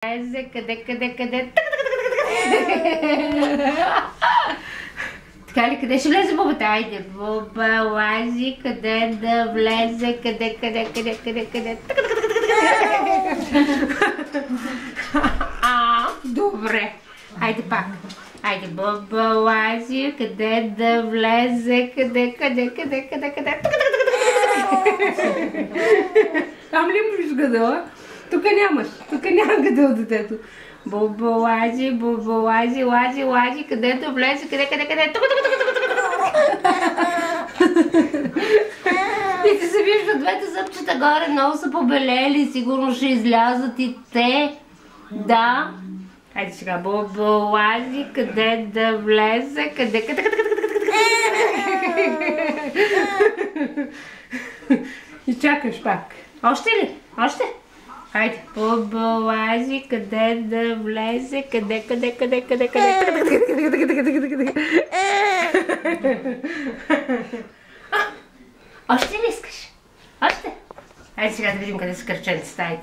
Къде? Така ли, къде ще влезе бубата? Айде, буба, лази, къде да влезе, къде. Добре. Айде пак. Айде, буба, лази, къде да влезе, къде. Там ли можеш гадала? Тук нямаш. Тук няма гадал детето. Буба, лази, къде да влезе, къде. И ти се вижда двете зъбчета горе, много са побелели, сигурно ще излязат и те. Да. Хайде сега, буба, лази, къде да влезе, къде. И чакаш пак. Още ли? Още? Хайде, буба, лази, къде да влезе, къде. Още ли искаш? Още? Хайде сега да видим къде са кръченцата. Айде.